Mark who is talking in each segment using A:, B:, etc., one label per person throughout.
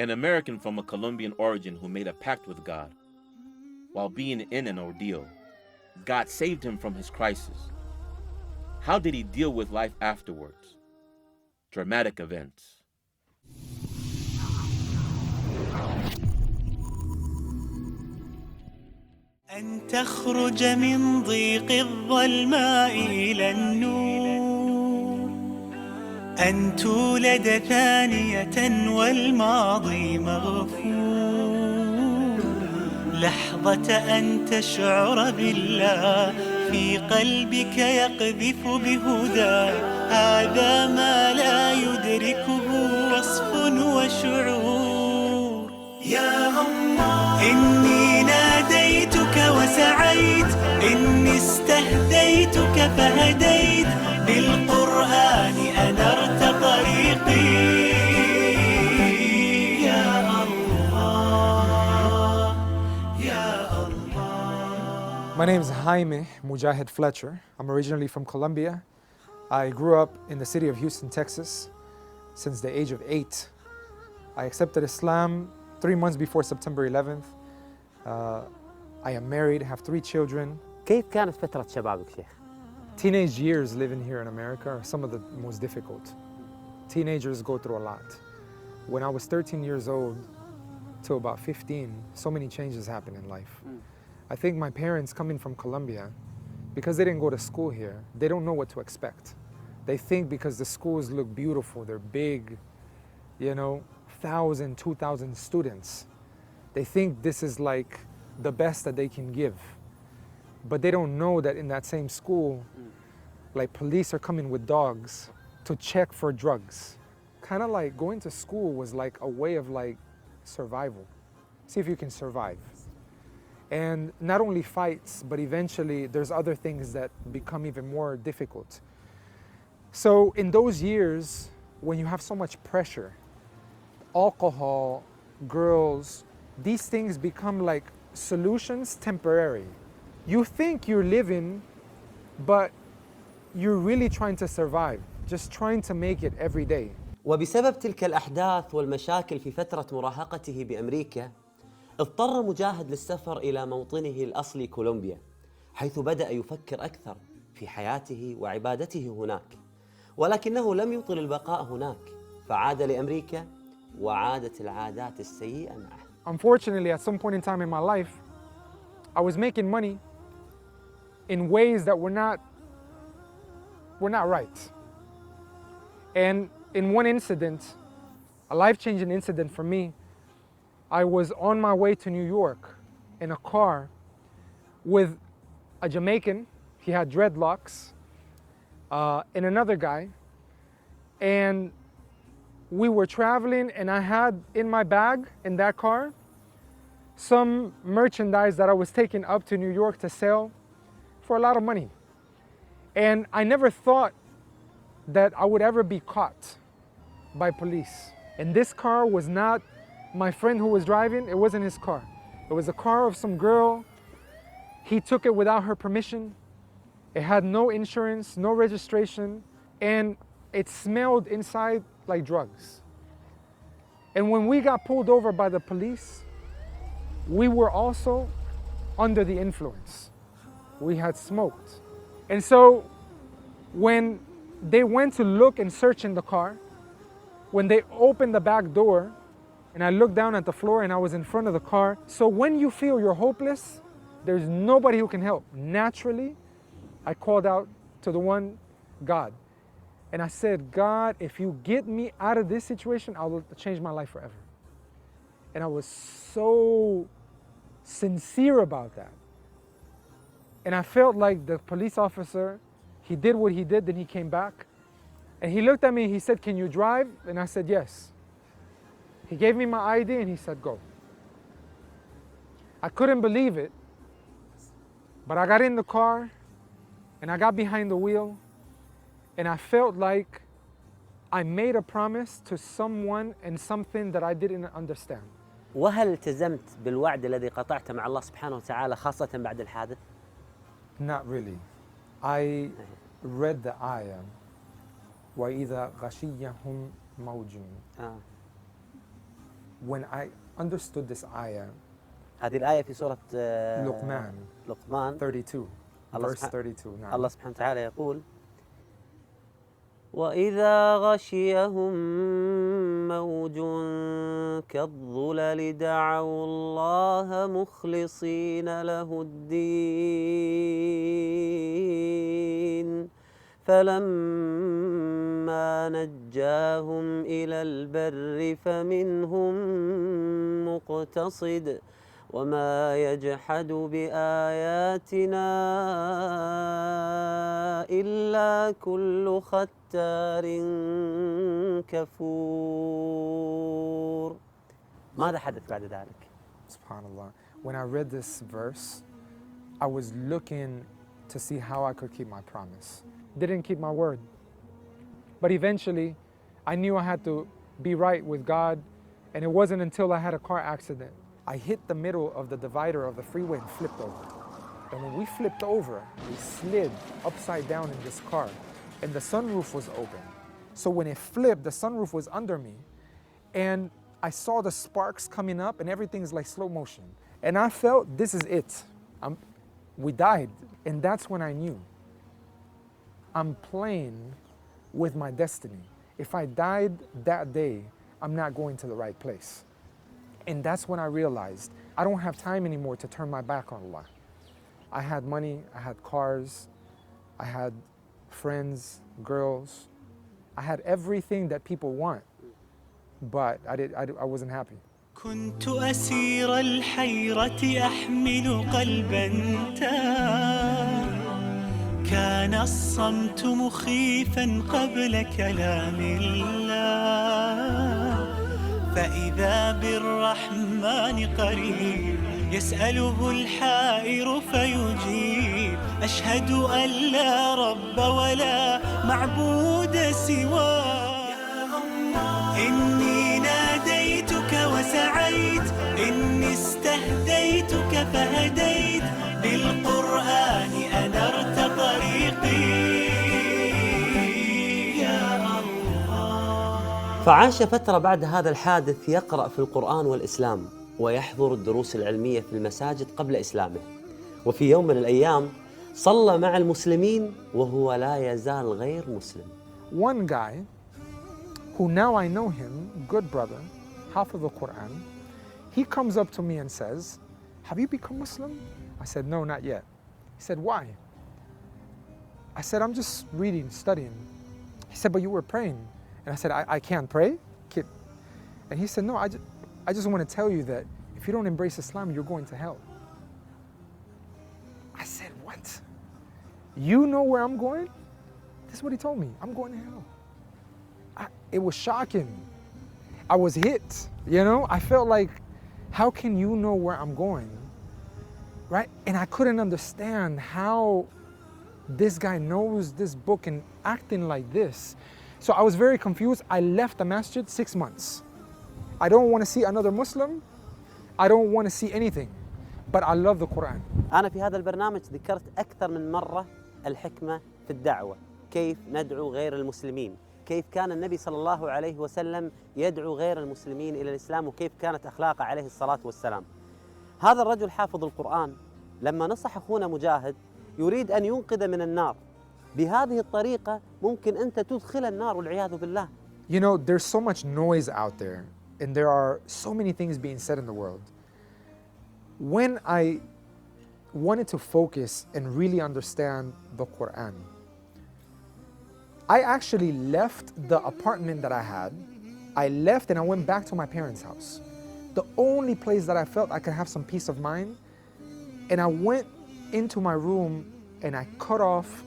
A: an American from a Colombian origin who made a pact with God. While being in an ordeal, God saved him from his crisis. How did he deal with life afterwards? Dramatic events.
B: أن تخرج من ضيق الظلماء إلى النور، أن تولد ثانية والماضي مغفور، لحظة أن تشعر بالله في قلبك يقذف بهدى، هذا ما لا يدركه وصف وشعور. يا الله إني ناديتك وسعيت، إني استهديتك فهديت، بالقرآن أنرت طريقي. يا الله يا الله.
C: My name is Mujahid Fletcher. I'm originally from Colombia. I grew up in the city of Houston, Texas since the age of 8. I accepted Islam 3 months before September 11th. I am married, have 3 children.
D: كيف كانت فترة شبابك شيخ؟
C: Teenage years living here in America are some of the most difficult. Teenagers go through a lot. When I was 13 years old to about 15, so many changes happened in life. I think my parents coming from Colombia, because they didn't go to school here, they don't know what to expect. They think because the schools look beautiful, they're big, 1,000, 2,000 students. They think this is like the best that they can give. But they don't know that in that same school, like police are coming with dogs to check for drugs. Kind of like going to school was like a way of like survival. See if you can survive. And not only fights, but eventually there's other things that become even more difficult. So in those years, when you have so much pressure, alcohol, girls, these things become like solutions temporary. You think you're living, but you're really trying to survive, just trying to make it every day.
D: وبسبب تلك الأحداث والمشاكل في فترة مراهقته بأمريكا، اضطر مجاهد للسفر إلى موطنه الأصلي كولومبيا، حيث بدأ يفكر أكثر في حياته وعبادته هناك. ولكنه لم يطل البقاء هناك، فعاد لأمريكا وعادت العادات السيئة معه.
C: Unfortunately, at some point in time in my life, I was making money in ways that were not right. And in one incident, a life-changing incident for me, I was on my way to New York in a car with a Jamaican. He had dreadlocks, and another guy. And we were traveling, and I had in my bag in that car some merchandise that I was taking up to New York to sell for a lot of money. And I never thought that I would ever be caught by police. And this car was not my friend who was driving, it wasn't his car. It was a car of some girl. He took it without her permission. It had no insurance, no registration, and it smelled inside like drugs. And when we got pulled over by the police, we were also under the influence. We had smoked. And so when they went to look and search in the car, when they opened the back door, and I looked down at the floor and I was in front of the car. So when you feel you're hopeless, there's nobody who can help. Naturally, I called out to the one, God. And I said, God, if you get me out of this situation, I will change my life forever. And I was so sincere about that. And I felt like the police officer, he did what he did, then he came back. And he looked at me, he said, can you drive? And I said, yes. He gave me my ID and he said, go. I couldn't believe it, but I got in the car and I got behind the wheel and I felt like I made a promise to someone and something that I didn't understand.
D: وهل التزمت بالوعد الذي قطعته مع الله سبحانه وتعالى خاصة بعد الحادث؟
C: Not really. I read the ayah, وَإِذَا غَشِيَّهُمْ مَوْجٌ. when I understood this ayah,
D: هذه الآية في سورة
C: لقمان
D: لقمان
C: 32, verse 32. نعم.
D: الله سبحانه وتعالى يقول: وإذا غشيهم موج كالظلل دعوا الله مخلصين له الدين فلما نجاهم إلى البر فمنهم مقتصد وما يجحد بآياتنا إلا كل ختار كفور. ماذا حدث بعد ذلك؟
C: Subhanallah. When I read this verse, I was looking to see how I could keep my promise. Didn't keep my word. But eventually, I knew I had to be right with God, and it wasn't until I had a car accident. I hit the middle of the divider of the freeway and flipped over. And when we flipped over, we slid upside down in this car, and the sunroof was open. So when it flipped, the sunroof was under me, and I saw the sparks coming up, and everything's like slow motion. And I felt, this is it. We died. And that's when I knew I'm playing with my destiny. If I died that day, I'm not going to the right place. And that's when I realized I don't have time anymore to turn my back on Allah. I had money, I had cars, I had friends, girls. I had everything that people want, but I wasn't happy.
B: كنت أسير الحيرة أحمل قلبا تاه كان الصمت مخيفا قبل كلام الله فإذا بالرحمن قريب يسأله الحائر فيجيب أشهد أن لا رب ولا معبود سواه يا الله إني ناديتك وسعيت إني استهديتك فهديت بالقرآن أنرت طريقي يا الله.
D: فعاش فترة بعد هذا الحادث يقرأ في القرآن والإسلام ويحضر الدروس العلمية في المساجد قبل إسلامه. وفي يوم من الأيام صلى مع المسلمين وهو لا يزال غير مسلم.
C: One guy who now I know him, good brother, half of the Quran, he comes up to me and says, have you become Muslim? I said, no, not yet. He said, why? I said, I'm just reading, studying. He said, but you were praying. And I said, I can't pray? And he said, no, I just want to tell you that if you don't embrace Islam, you're going to hell. I said, what? You know where I'm going? This is what he told me. I'm going to hell. It was shocking. I was hit, you know? I felt like, how can you know where I'm going? Right? And I couldn't understand how this guy knows this book and acting like this. So I was very confused. I left the masjid 6 months. I don't want to see another Muslim. I don't want to see anything. But I love the Quran.
D: أنا في هذا البرنامج ذكرت أكثر من مرة الحكمة في الدعوة، كيف ندعو غير المسلمين، كيف كان النبي صلى الله عليه وسلم يدعو غير المسلمين إلى الإسلام، وكيف كانت أخلاقه عليه الصلاة والسلام. هذا الرجل حافظ القرآن لما نصح أخونا مجاهد يريد أن ينقذ من النار، بهذه الطريقة ممكن أنت تدخل النار والعياذ بالله.
C: You know, there's so much noise out there, and there are so many things being said in the world. When I wanted to focus and really understand the Quran, I actually left the apartment that I had. I left and I went back to my parents' house. The only place that I felt I could have some peace of mind. And I went into my room and I cut off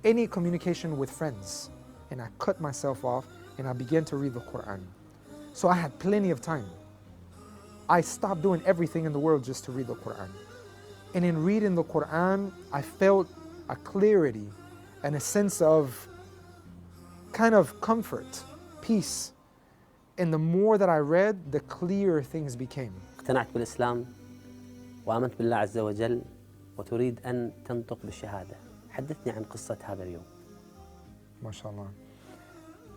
C: any communication with friends. And I cut myself off and I began to read the Quran. So I had plenty of time. I stopped doing everything in the world just to read the Quran. And in reading the Quran, I felt a clarity and a sense of kind of comfort, peace. And the more that I read, the clearer things became.
D: اقتنعت بالإسلام وآمنت بالله عز وجل وتريد أن تنطق بالشهادة. حدثني عن قصة هذا اليوم.
C: MashaAllah.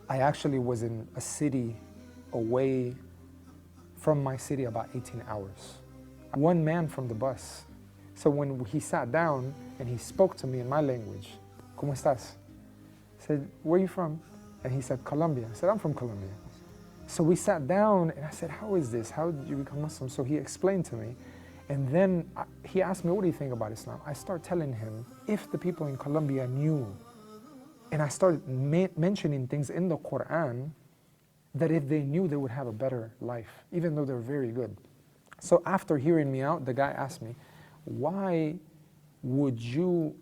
C: I actually was in a city away from my city about 18 hours. One man from the bus. So when he sat down and he spoke to me in my language, ¿Cómo estás? I said, where are you from? And he said, Colombia. I said, I'm from Colombia. So we sat down and I said, how is this? How did you become Muslim? So he explained to me. And then he asked me, what do you think about Islam? I started telling him, if the people in Colombia knew, and I started mentioning things in the Quran, that if they knew, they would have a better life, even though they're very good. So after hearing me out, the guy asked me, why would you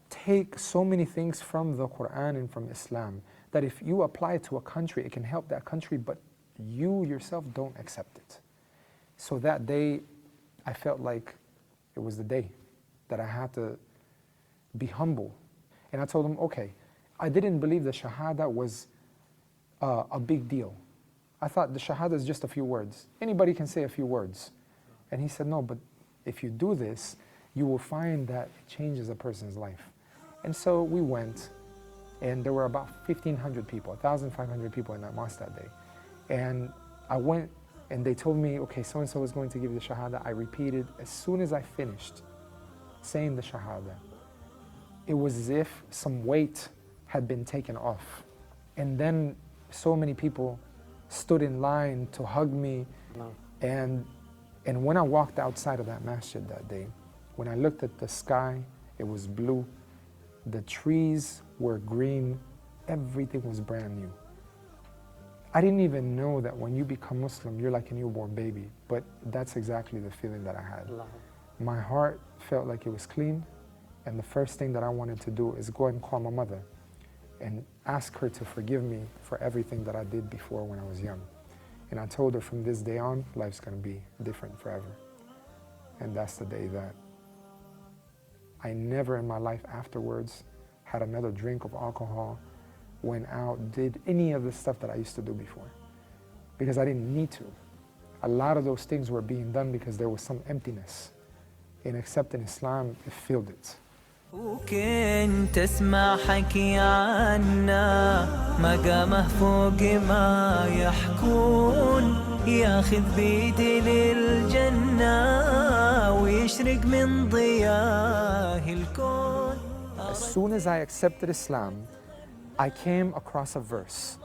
C: take so many things from the Quran and from Islam, that if you apply it to a country, it can help that country, but you yourself don't accept it? So that day, I felt like it was the day that I had to be humble. And I told him, okay, I didn't believe the Shahada was a big deal. I thought the Shahada is just a few words. Anybody can say a few words. And he said, no, but if you do this, you will find that it changes a person's life. And so we went, and there were about 1,500 people, 1,500 people in that mosque that day. And I went, and they told me, okay, so-and-so is going to give the Shahada. I repeated. As soon as I finished saying the Shahada, it was as if some weight had been taken off. And then so many people stood in line to hug me.
D: Wow.
C: And when I walked outside of that masjid that day, when I looked at the sky, it was blue. The trees were green. Everything was brand new. I didn't even know that when you become Muslim, you're like a newborn baby. But that's exactly the feeling that I had.
D: Allah.
C: My heart felt like it was clean. And the first thing that I wanted to do is go and call my mother and ask her to forgive me for everything that I did before when I was young. And I told her from this day on, life's gonna be different forever. And that's the day that I never in my life afterwards had another drink of alcohol, went out, did any of the stuff that I used to do before. Because I didn't need to. A lot of those things were being done because there was some emptiness. And accepting Islam, it filled it.
B: وكنت اسمع حكي عنا مقامه فوق ما يحكون ياخذ بيدي للجنة ويشرق من ضياه الكون.
C: As soon as I accepted Islam, I came across a verse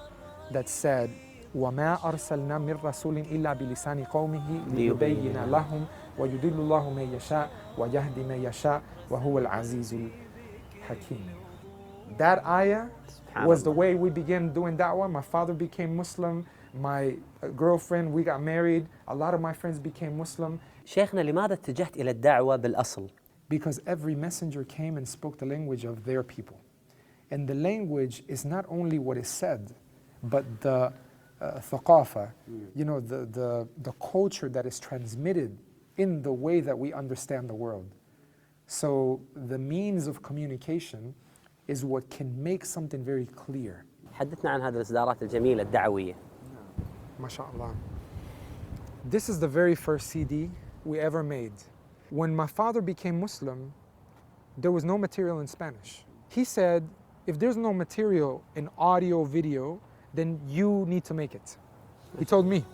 C: that said, وَمَا أَرْسَلْنَا مِن رَسُولٍ إِلَّا بِلِسَانِ قَوْمِهِ لِيُبَيِّنَ لَهُمْ وَيُضِلُّ اللَّهُ مَن يَشَاءُ وَيَهْدِ مَن يَشَاءُ وَهُوَ الْعَزِيزُ الْحَكِيمُ. That ayah was the way we began doing da'wah. My father became Muslim. My girlfriend, we got married. A lot of my friends became Muslim.
D: شيخنا لماذا اتجهت إلى الدعوة بالأصل؟
C: Because every messenger came and spoke the language of their people. And the language is not only what is said, but the thaqafa, you know, the culture that is transmitted in the way that we understand the world. So the means of communication is what can make something very clear.
D: حدثنا عن هذه الإصدارات الجميلة الدعوية.
C: MashaAllah. This is the very first CD we ever made. When my father became Muslim, there was no material in Spanish. He said, if there's no material in audio, video, then you need to make it. He told me.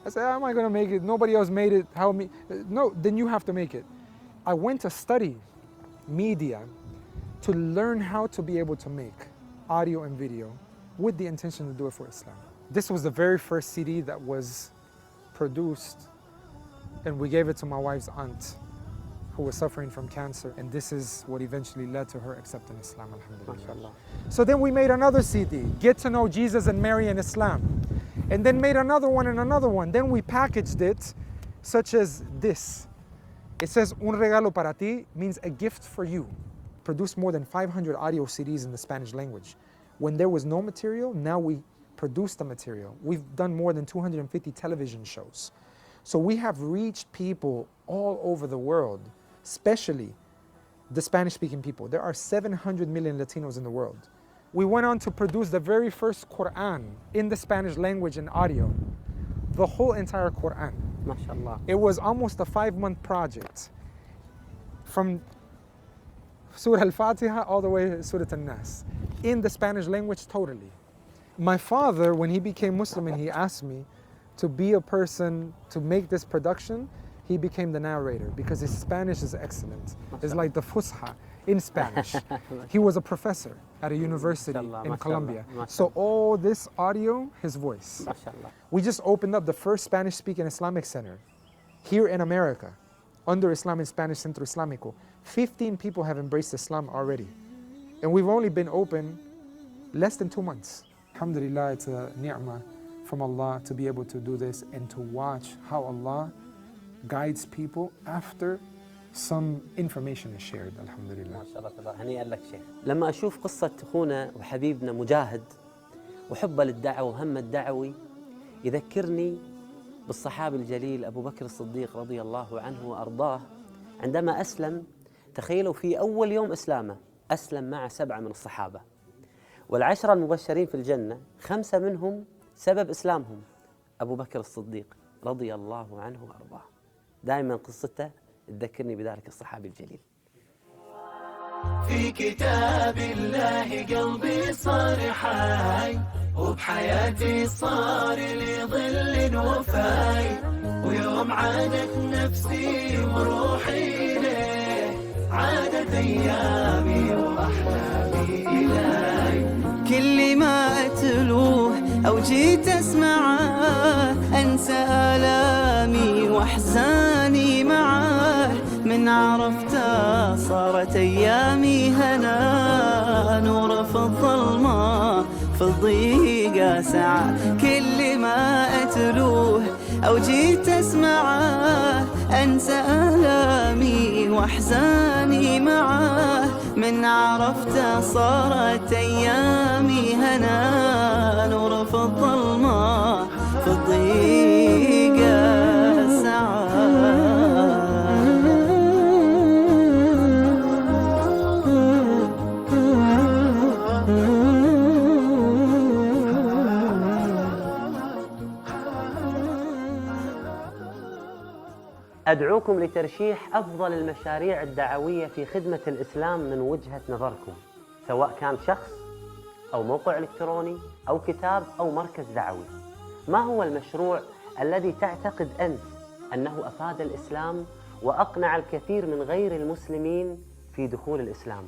C: I said, how am I going to make it? Nobody else made it. How me? No, then you have to make it. I went to study media to learn how to be able to make audio and video with the intention to do it for Islam. This was the very first CD that was produced, and we gave it to my wife's aunt who was suffering from cancer, and this is what eventually led to her accepting Islam, alhamdulillah. So then we made another CD, Get to Know Jesus and Mary and Islam, and then made another one and another one. Then we packaged it such as this. It says, Un regalo para ti, means a gift for you. Produced more than 500 audio CDs in the Spanish language. When there was no material, now we produce the material. We've done more than 250 television shows. So we have reached people all over the world, especially the Spanish-speaking people. There are 700 million Latinos in the world. We went on to produce the very first Quran in the Spanish language and audio, the whole entire Quran.
D: MashaAllah.
C: It was almost a 5-month project, from Surah Al-Fatiha all the way to Surah Al-Nas, in the Spanish language totally. My father, when he became Muslim and he asked me to be a person, to make this production, he became the narrator because his Spanish is excellent. It's like the Fusha in Spanish. He was a professor at a university in Colombia. So all this audio, his voice. We just opened up the first Spanish-speaking Islamic center here in America, under Islamic Spanish Centro Islamico. 15 people have embraced Islam already. And we've only been open less than 2 months. Alhamdulillah, it's a ni'mah from Allah to be able to do this and to watch how Allah guides people after some information is shared. Alhamdulillah.
D: ما شاء الله تبارك. هنيئا لك شيخ. لما أشوف قصة أخونا وحبيبنا مجاهد وحبه للدعوة وهمه الدعوي يذكرني بالصحابي الجليل أبو بكر الصديق رضي الله عنه وأرضاه. عندما أسلم، تخيلوا في أول يوم إسلامه أسلم مع 7 من الصحابة، وال10 المبشرين في الجنة 5 منهم سبب إسلامهم أبو بكر الصديق رضي الله عنه وأرضاه. دائما قصته تذكرني بذلك الصحابي الجليل.
B: في كتاب الله قلبي صار حي، وبحياتي صار لي ظل وفاي، ويوم عادت نفسي وروحي ليه عادت أيامي وأحلامي إلي. كل ما أتلوه أو جيت أسمعه أنسى آلامي وأحزاني معاه. من عرفته صارت أيامي هنا، نور في الظلمة في الضيقة ساعة. كل ما أتلوه أو جيت أسمعه أنسى آلامي وأحزاني معاه. من عرفته صارت أيامي هنا، نور في الظلمة في الضيقة ساعة.
D: أدعوكم لترشيح أفضل المشاريع الدعوية في خدمة الإسلام من وجهة نظركم، سواء كان شخص أو موقع إلكتروني أو كتاب أو مركز دعوي. ما هو المشروع الذي تعتقد أنت أنه أفاد الإسلام وأقنع الكثير من غير المسلمين في دخول الإسلام؟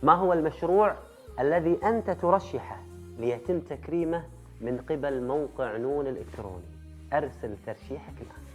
D: ما هو المشروع الذي أنت ترشحه ليتم تكريمه من قبل موقع نون الإلكتروني؟ أرسل ترشيحك الآن.